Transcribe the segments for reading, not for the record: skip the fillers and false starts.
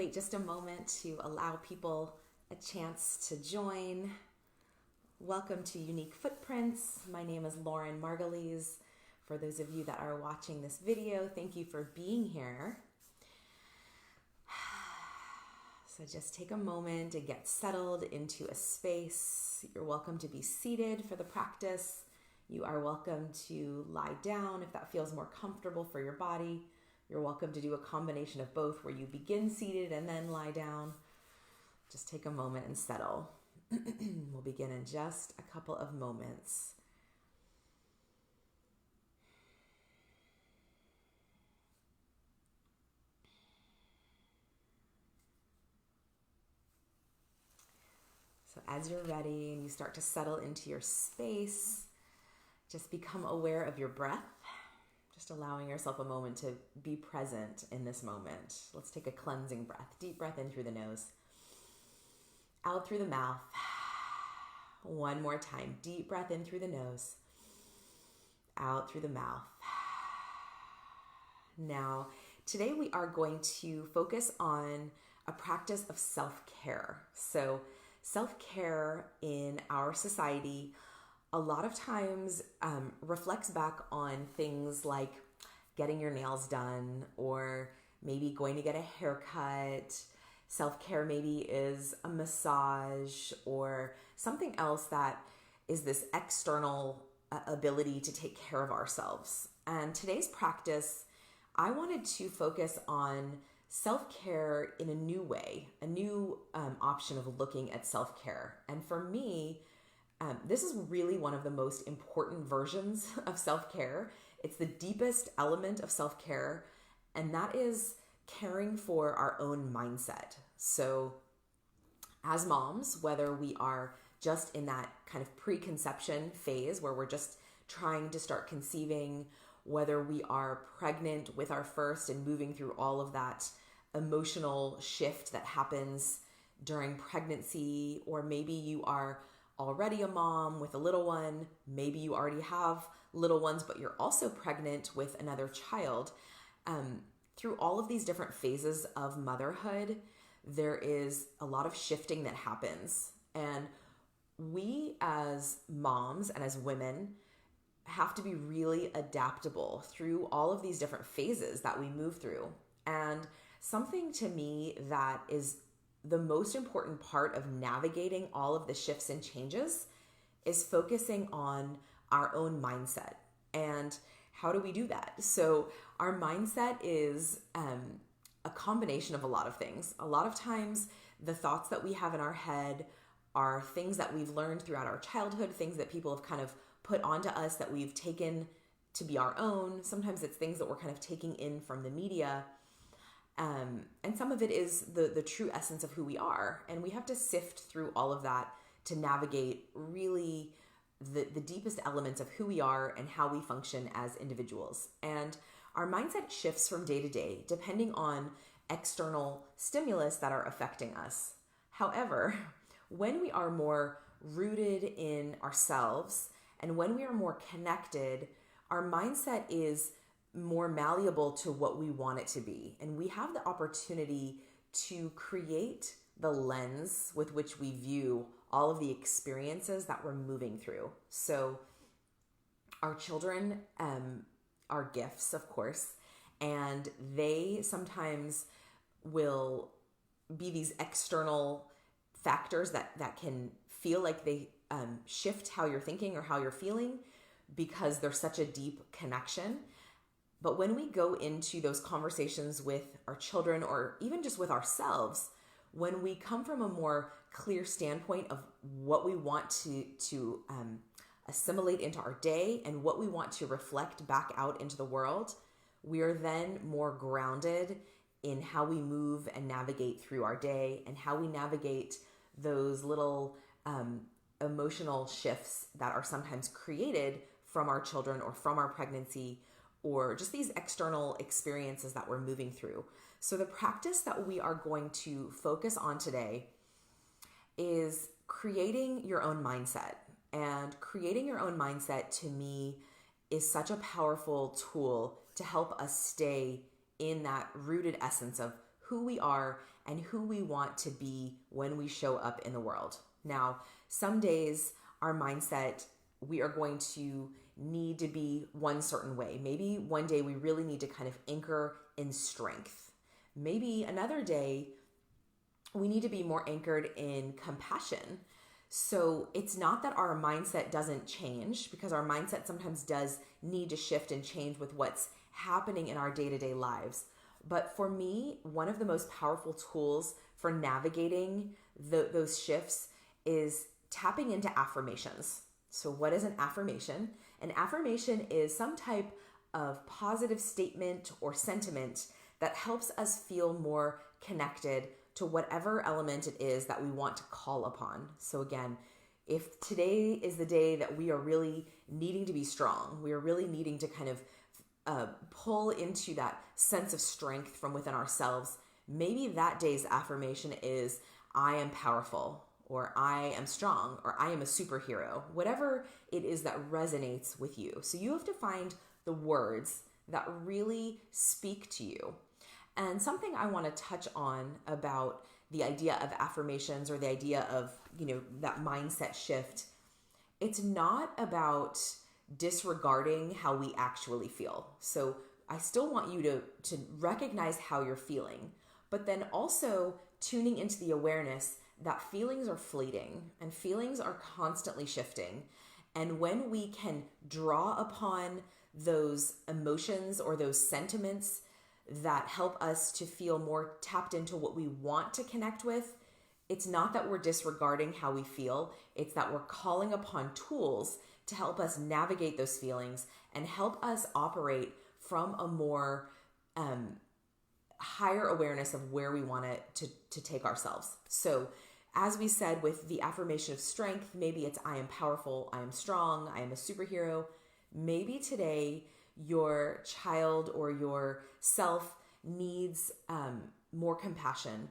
wait just a moment to allow people a chance to join. Welcome to Unique Footprints. My name is Lauren Margolies. For those of you that are watching this video, thank you for being here. So just take a moment to get settled into a space. You're welcome to be seated for the practice. You are welcome to lie down if that feels more comfortable for your body. You're welcome to do a combination of both where you begin seated and then lie down. Just take a moment and settle. We'll begin in just a couple of moments. So as you're ready and you start to settle into your space, just become aware of your breath. Just allowing yourself a moment to be present in this moment. Let's take a cleansing breath. Deep breath in through the nose. Out through the mouth. One more time. Deep breath in through the nose. Out through the mouth. Now, today we are going to focus on a practice of self-care. So, self-care in our society a lot of times reflects back on things like getting your nails done or maybe going to get a haircut. Self-care maybe is a massage or something else that is this external ability to take care of ourselves. And today's practice, I wanted to focus on self-care in a new way, a new option of looking at self-care. And for me, this is really one of the most important versions of self-care. It's the deepest element of self-care, and that is caring for our own mindset. So as moms, whether we are just in that kind of preconception phase where we're just trying to start conceiving, whether we are pregnant with our first and moving through all of that emotional shift that happens during pregnancy, or maybe you are already a mom with a little one, maybe you already have little ones, but you're also pregnant with another child. Through all of these different phases of motherhood, there is a lot of shifting that happens. And we as moms and as women have to be really adaptable through all of these different phases that we move through. And something to me that is the most important part of navigating all of the shifts and changes is focusing on our own mindset. And how do we do that? So our mindset is a combination of a lot of things. A lot of times the thoughts that we have in our head are things that we've learned throughout our childhood, things that people have kind of put onto us that we've taken to be our own. Sometimes it's things that we're kind of taking in from the media. And some of it is the true essence of who we are. And we have to sift through all of that to navigate really the deepest elements of who we are and how we function as individuals. And our mindset shifts from day to day, depending on external stimulus that are affecting us. However, when we are more rooted in ourselves and when we are more connected, our mindset is more malleable to what we want it to be. And we have the opportunity to create the lens with which we view all of the experiences that we're moving through. So our children are gifts, of course, and they sometimes will be these external factors that can feel like they shift how you're thinking or how you're feeling because there's such a deep connection. But when we go into those conversations with our children or even just with ourselves, when we come from a more clear standpoint of what we want to assimilate into our day and what we want to reflect back out into the world, we are then more grounded in how we move and navigate through our day and how we navigate those little emotional shifts that are sometimes created from our children or from our pregnancy or just these external experiences that we're moving through. So the practice that we are going to focus on today is creating your own mindset. And creating your own mindset, to me, is such a powerful tool to help us stay in that rooted essence of who we are and who we want to be when we show up in the world. Now, some days our mindset, we are going to need to be one certain way. Maybe one day we really need to kind of anchor in strength. Maybe another day we need to be more anchored in compassion. So it's not that our mindset doesn't change, because our mindset sometimes does need to shift and change with what's happening in our day-to-day lives. But for me, one of the most powerful tools for navigating those shifts is tapping into affirmations. So what is an affirmation? An affirmation is some type of positive statement or sentiment that helps us feel more connected to whatever element it is that we want to call upon. So again, if today is the day that we are really needing to be strong, we are really needing to kind of pull into that sense of strength from within ourselves, maybe that day's affirmation is, I am powerful, or I am strong, or I am a superhero, whatever it is that resonates with you. So you have to find the words that really speak to you. And something I want to touch on about the idea of affirmations, or the idea of, that mindset shift, it's not about disregarding how we actually feel. So I still want you to recognize how you're feeling, but then also tuning into the awareness that feelings are fleeting and feelings are constantly shifting. And when we can draw upon those emotions or those sentiments that help us to feel more tapped into what we want to connect with, it's not that we're disregarding how we feel, it's that we're calling upon tools to help us navigate those feelings and help us operate from a more higher awareness of where we want to take ourselves. So as we said with the affirmation of strength, maybe it's I am powerful, I am strong, I am a superhero. Maybe today your child or your self needs more compassion.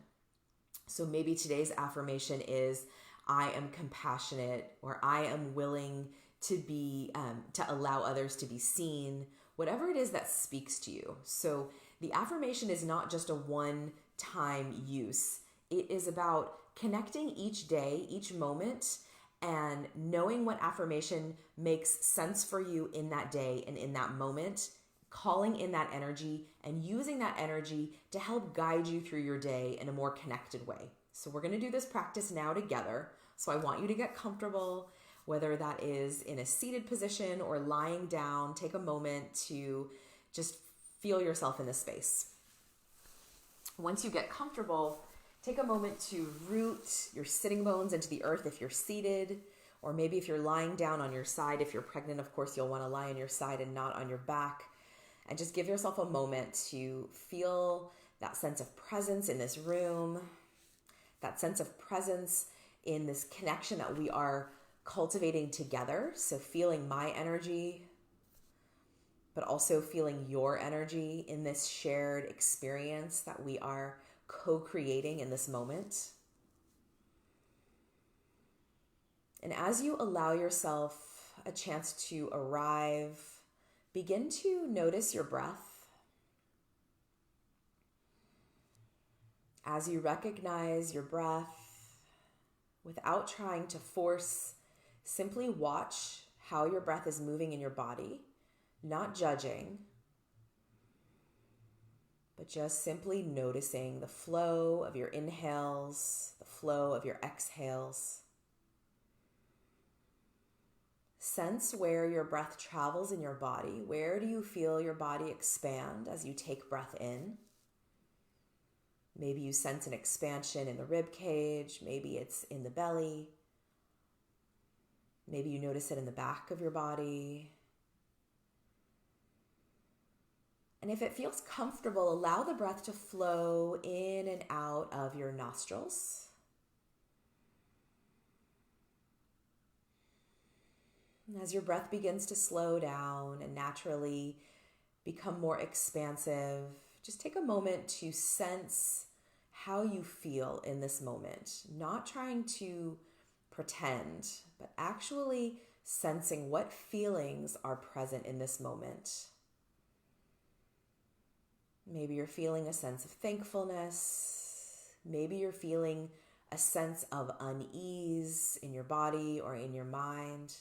So maybe today's affirmation is I am compassionate, or I am willing to be, to allow others to be seen, whatever it is that speaks to you. So the affirmation is not just a one-time use. It is about connecting each day, each moment, and knowing what affirmation makes sense for you in that day and in that moment, calling in that energy and using that energy to help guide you through your day in a more connected way. So we're going to do this practice now together. So I want you to get comfortable, whether that is in a seated position or lying down. Take a moment to just feel yourself in this space. Once you get comfortable, take a moment to root your sitting bones into the earth if you're seated, or maybe if you're lying down on your side. If you're pregnant, of course, you'll want to lie on your side and not on your back. And just give yourself a moment to feel that sense of presence in this room, that sense of presence in this connection that we are cultivating together. So feeling my energy, but also feeling your energy in this shared experience that we are co-creating in this moment. And as you allow yourself a chance to arrive, begin to notice your breath. As you recognize your breath, without trying to force, simply watch how your breath is moving in your body, not judging, but just simply noticing the flow of your inhales, the flow of your exhales. Sense where your breath travels in your body. Where do you feel your body expand as you take breath in? Maybe you sense an expansion in the rib cage. Maybe it's in the belly. Maybe you notice it in the back of your body. And if it feels comfortable, allow the breath to flow in and out of your nostrils. And as your breath begins to slow down and naturally become more expansive, just take a moment to sense how you feel in this moment. Not trying to pretend, but actually sensing what feelings are present in this moment. Maybe you're feeling a sense of thankfulness. Maybe you're feeling a sense of unease in your body or in your mind.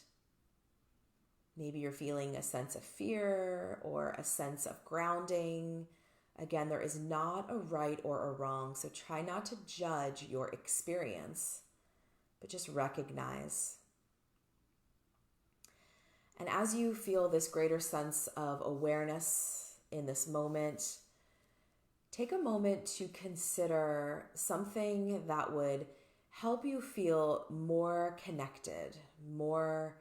Maybe you're feeling a sense of fear or a sense of grounding. Again, there is not a right or a wrong, so try not to judge your experience, but just recognize. And as you feel this greater sense of awareness in this moment, take a moment to consider something that would help you feel more connected, more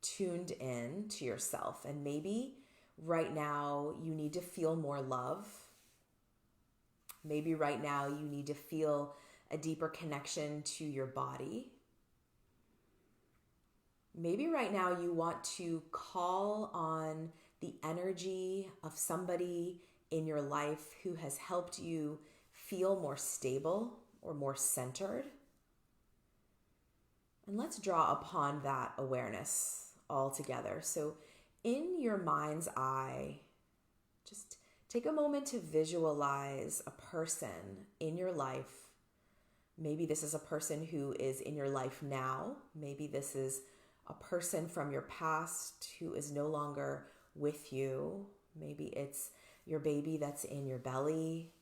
tuned in to yourself. And maybe right now you need to feel more love. Maybe right now you need to feel a deeper connection to your body. Maybe right now you want to call on the energy of somebody in your life who has helped you feel more stable or more centered. And let's draw upon that awareness all together. So in your mind's eye, just take a moment to visualize a person in your life. Maybe this is a person who is in your life now. Maybe this is a person from your past who is no longer with you. Maybe it's your baby that's in your belly,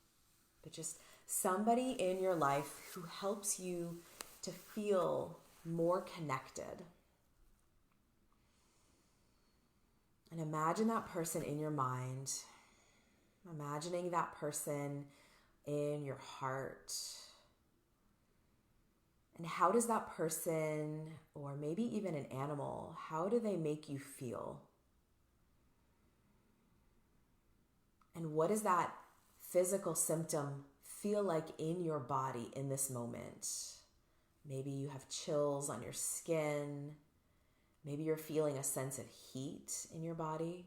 but just somebody in your life who helps you to feel more connected. And imagine that person in your mind, imagining that person in your heart. And how does that person, or maybe even an animal, how do they make you feel? And what does that physical symptom feel like in your body in this moment? Maybe you have chills on your skin. Maybe you're feeling a sense of heat in your body.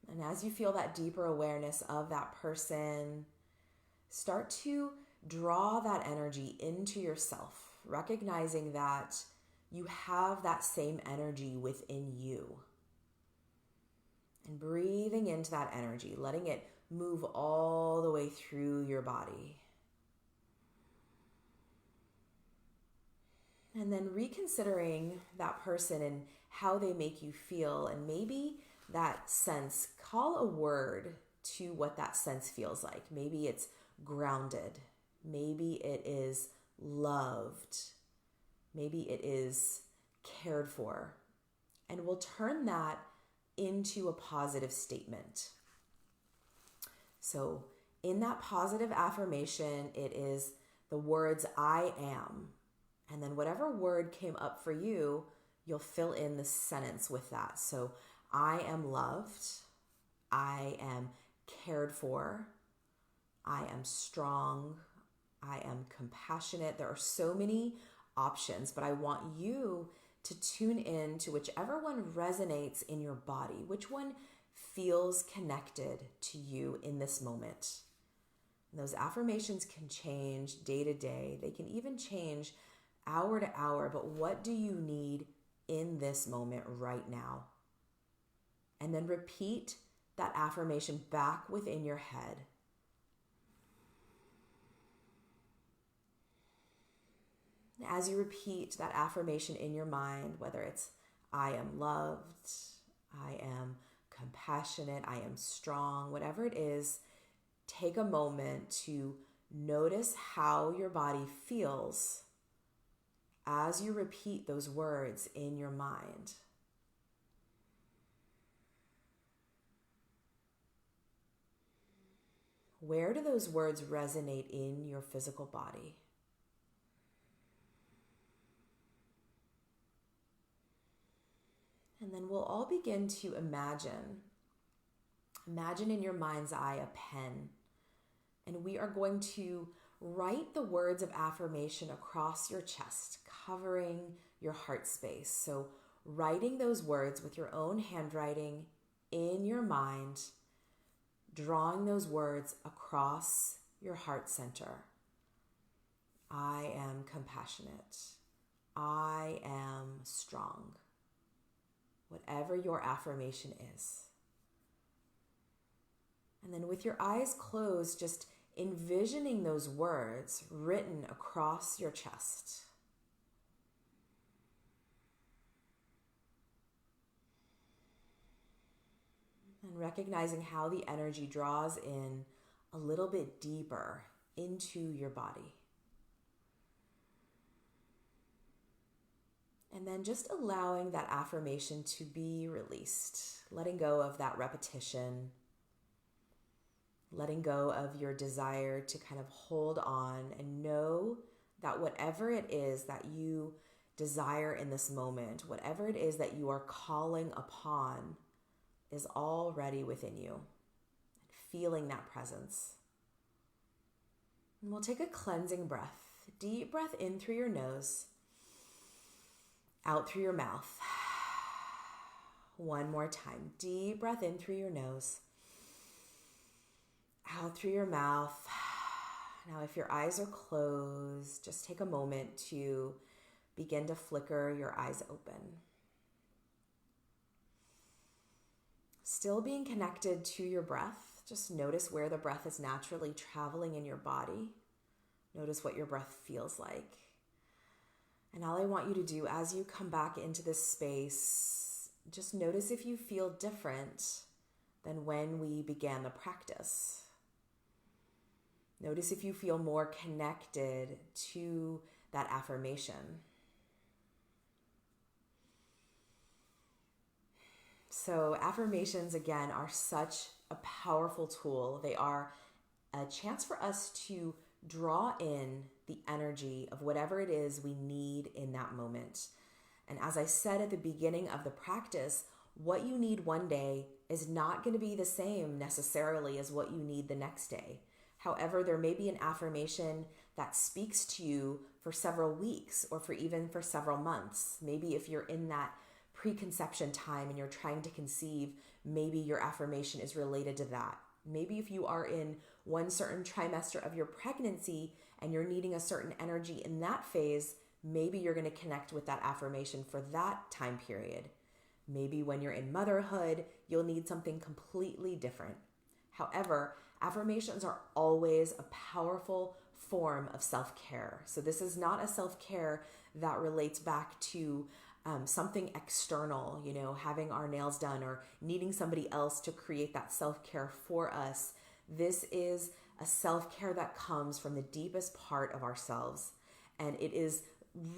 And as you feel that deeper awareness of that person, start to draw that energy into yourself, recognizing that you have that same energy within you. And breathing into that energy, letting it move all the way through your body. And then reconsidering that person and how they make you feel, and maybe that sense, call a word to what that sense feels like. Maybe it's grounded. Maybe it is loved. Maybe it is cared for. And we'll turn that into a positive statement. So in that positive affirmation, it is the words I am. And then whatever word came up for you, you'll fill in the sentence with that. So I am loved. I am cared for. I am strong. I am compassionate. There are so many options, but I want you to tune in to whichever one resonates in your body, which one feels connected to you in this moment. And those affirmations can change day to day. They can even change hour to hour, but what do you need in this moment right now? And then repeat that affirmation back within your head. As you repeat that affirmation in your mind, whether it's I am loved, I am compassionate, I am strong, whatever it is, take a moment to notice how your body feels as you repeat those words in your mind. Where do those words resonate in your physical body? And then we'll all begin to imagine in your mind's eye a pen. And we are going to write the words of affirmation across your chest, covering your heart space. So writing those words with your own handwriting in your mind, drawing those words across your heart center. I am compassionate. I am strong. Whatever your affirmation is. And then with your eyes closed, just envisioning those words written across your chest. And recognizing how the energy draws in a little bit deeper into your body. And then just allowing that affirmation to be released, letting go of that repetition, letting go of your desire to kind of hold on and know that whatever it is that you desire in this moment, whatever it is that you are calling upon, is already within you. Feeling that presence. And we'll take a cleansing breath. Deep breath in through your nose, out through your mouth. One more time. Deep breath in through your nose, out through your mouth. Now, if your eyes are closed, just take a moment to begin to flicker your eyes open. Still being connected to your breath, just notice where the breath is naturally traveling in your body. Notice what your breath feels like. And all I want you to do as you come back into this space, just notice if you feel different than when we began the practice. Notice if you feel more connected to that affirmation. So affirmations, again, are such a powerful tool. They are a chance for us to draw in the energy of whatever it is we need in that moment. And as I said at the beginning of the practice, what you need one day is not going to be the same necessarily as what you need the next day. However, there may be an affirmation that speaks to you for several weeks or for several months. Maybe if you're in that preconception time and you're trying to conceive, maybe your affirmation is related to that. Maybe if you are in one certain trimester of your pregnancy and you're needing a certain energy in that phase, maybe you're going to connect with that affirmation for that time period. Maybe when you're in motherhood, you'll need something completely different. However, affirmations are always a powerful form of self-care. So this is not a self-care that relates back to something external, having our nails done or needing somebody else to create that self-care for us. This is a self-care that comes from the deepest part of ourselves. And it is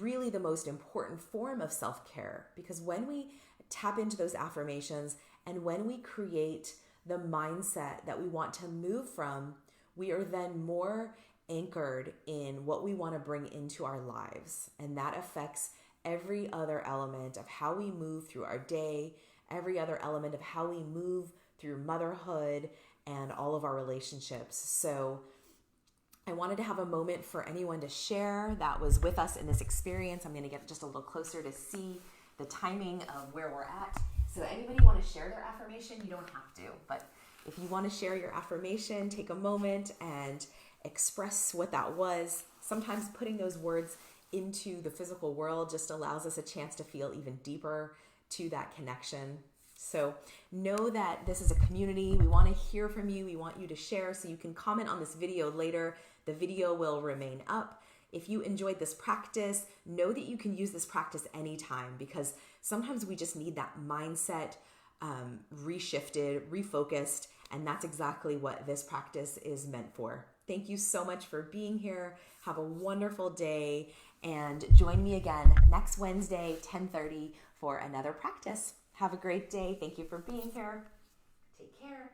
really the most important form of self-care, because when we tap into those affirmations and when we create the mindset that we want to move from, we are then more anchored in what we want to bring into our lives. And that affects every other element of how we move through our day, every other element of how we move through motherhood and all of our relationships. So I wanted to have a moment for anyone to share that was with us in this experience. I'm going to get just a little closer to see the timing of where we're at. So anybody want to share their affirmation? You don't have to, but if you want to share your affirmation, take a moment and express what that was. Sometimes putting those words into the physical world just allows us a chance to feel even deeper to that connection. So know that this is a community. We want to hear from you. We want you to share, so you can comment on this video later. The video will remain up. If you enjoyed this practice, know that you can use this practice anytime, because sometimes we just need that mindset reshifted, refocused, and that's exactly what this practice is meant for. Thank you so much for being here. Have a wonderful day, and join me again next Wednesday, 10:30, for another practice. Have a great day. Thank you for being here. Take care.